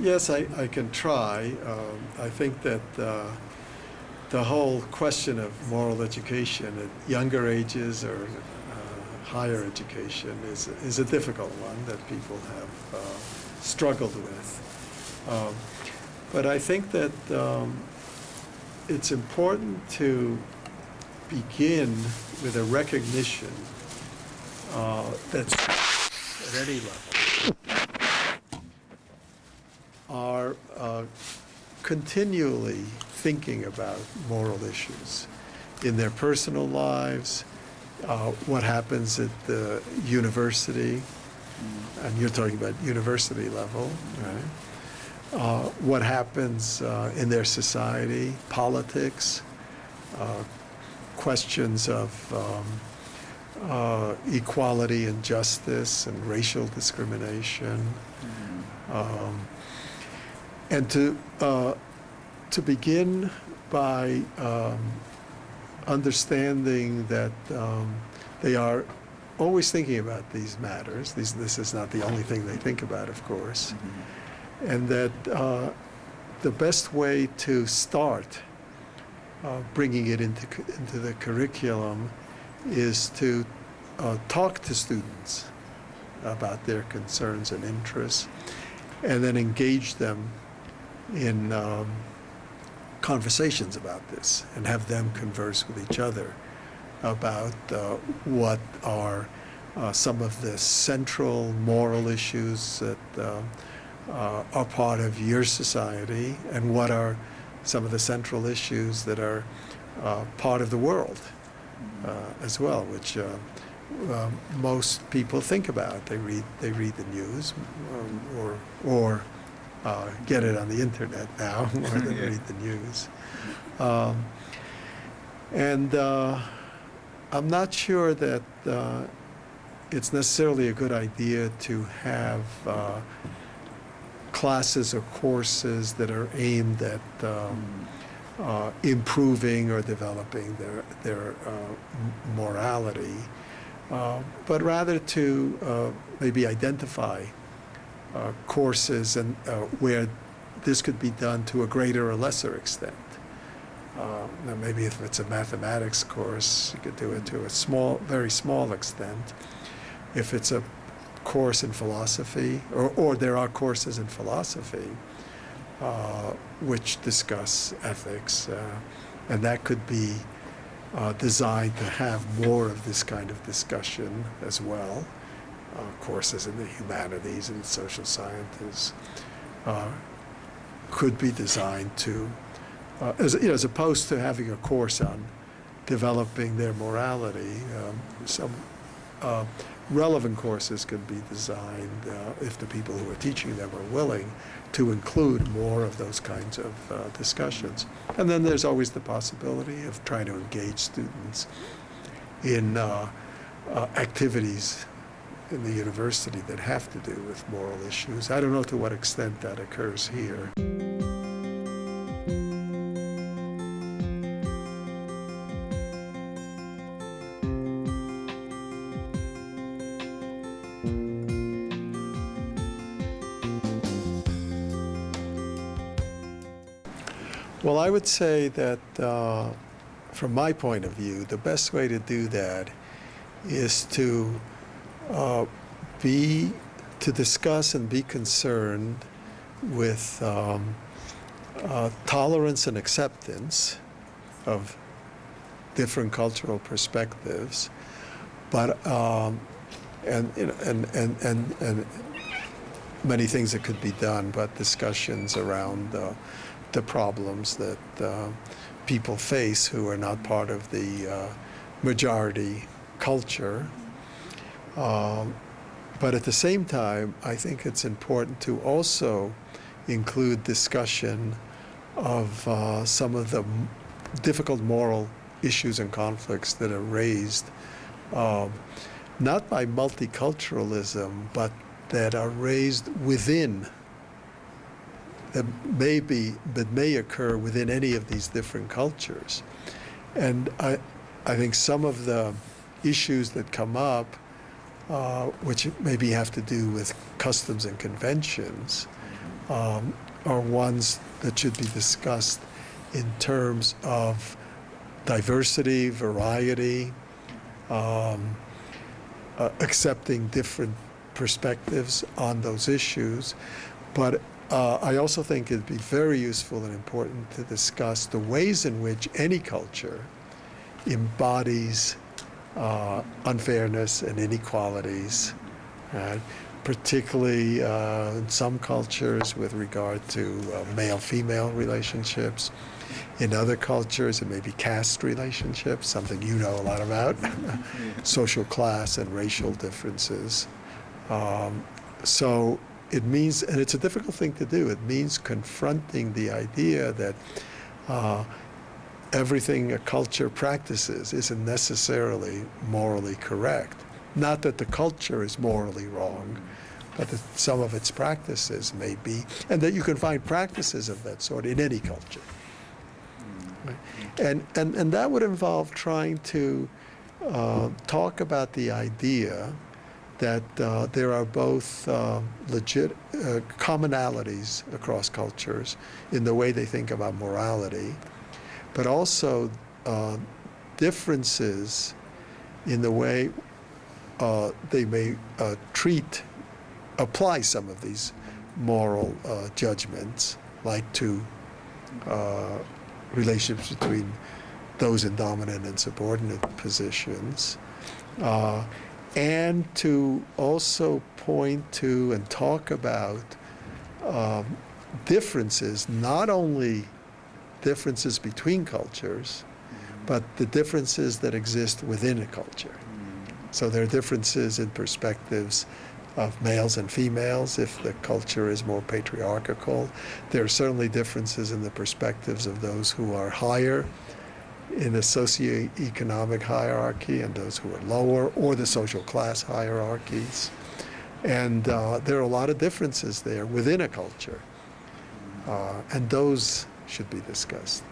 Yes, I can try. I think that the whole question of moral education at younger ages or higher education is a difficult one that people have struggled with. But I think that it's important to begin with a recognition that's at any level are continually thinking about moral issues in their personal lives, what happens at the university, and you're talking about university level, right? What happens in their society, politics, questions of equality and justice and racial discrimination. And to begin by understanding that they are always thinking about these matters. This is not the only thing they think about, of course. And that the best way to start bringing it into the curriculum is to talk to students about their concerns and interests, and then engage them in conversations about this and have them converse with each other about what are some of the central moral issues that are part of your society, and what are some of the central issues that are part of the world as well, which most people think about. They read the news or get it on the internet now more than read the news. And I'm not sure that it's necessarily a good idea to have classes or courses that are aimed at improving or developing their morality, but rather to maybe identify courses and where this could be done to a greater or lesser extent. Now maybe if it's a mathematics course, you could do it to a very small extent. If it's a course in philosophy, or there are courses in philosophy which discuss ethics, and that could be designed to have more of this kind of discussion as well. Courses in the humanities and social sciences could be designed to, as opposed to having a course on developing their morality, some relevant courses could be designed, if the people who are teaching them are willing, to include more of those kinds of discussions. And then there's always the possibility of trying to engage students in activities in the university that have to do with moral issues. I don't know to what extent that occurs here. Well, I would say that from my point of view, the best way to do that is to discuss and be concerned with tolerance and acceptance of different cultural perspectives, but and many things that could be done, but discussions around the problems that people face who are not part of the majority culture. But at the same time, I think it's important to also include discussion of some of the difficult moral issues and conflicts that are raised, not by multiculturalism, but that are raised within, that may occur within any of these different cultures. And I think some of the issues that come up, which maybe have to do with customs and conventions, are ones that should be discussed in terms of diversity, variety, accepting different perspectives on those issues. But I also think it'd be very useful and important to discuss the ways in which any culture embodies unfairness and inequalities, particularly in some cultures with regard to male-female relationships. In other cultures, it may be caste relationships, something you know a lot about, social class and racial differences. So it means, and it's a difficult thing to do, it means confronting the idea that everything a culture practices isn't necessarily morally correct. Not that the culture is morally wrong, but that some of its practices may be, and that you can find practices of that sort in any culture. Right? And that would involve trying to talk about the idea that there are both legit commonalities across cultures in the way they think about morality, but also differences in the way they may apply some of these moral judgments, like to relationships between those in dominant and subordinate positions, and to also point to and talk about differences, not only differences between cultures, but the differences that exist within a culture. So there are differences in perspectives of males and females if the culture is more patriarchal. There are certainly differences in the perspectives of those who are higher in the socioeconomic hierarchy and those who are lower, or the social class hierarchies. And there are a lot of differences there within a culture. And those should be discussed.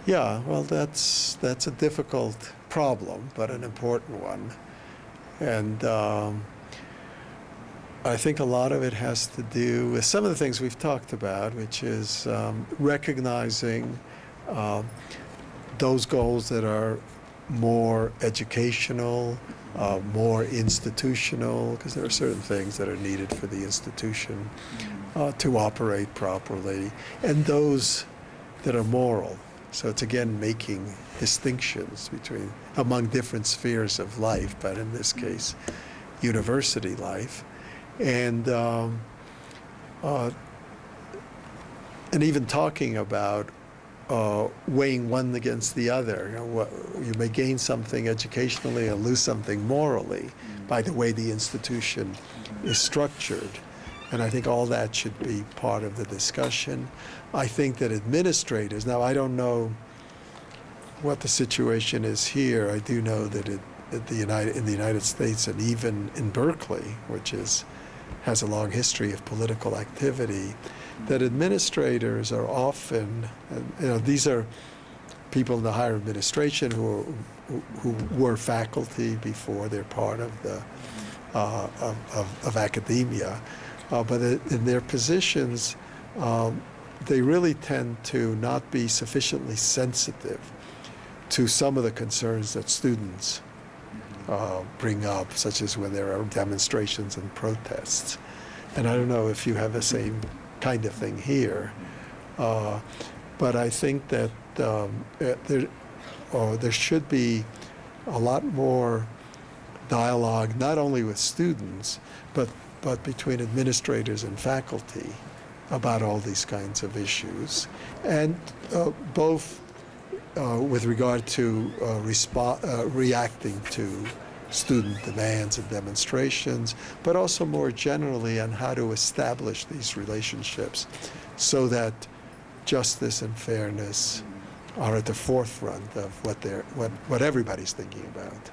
Yeah, well, that's a difficult problem, but an important one. And I think a lot of it has to do with some of the things we've talked about, which is recognizing those goals that are more educational, more institutional, because there are certain things that are needed for the institution to operate properly, and those that are moral. So it's again making distinctions among different spheres of life, but in this case, university life, and even talking about weighing one against the other. You may gain something educationally and lose something morally by the way the institution is structured. And I think all that should be part of the discussion. I think that administrators, now I don't know what the situation is here. I do know that in the United States and even in Berkeley, which has a long history of political activity, that administrators are often, these are people in the higher administration who were faculty before they're part of the of academia. But in their positions, they really tend to not be sufficiently sensitive to some of the concerns that students bring up, such as when there are demonstrations and protests. And I don't know if you have the same kind of thing here, but I think that there should be a lot more dialogue, not only with students, but between administrators and faculty about all these kinds of issues, and both with regard to reacting to student demands and demonstrations, but also more generally on how to establish these relationships so that justice and fairness are at the forefront of what everybody's thinking about.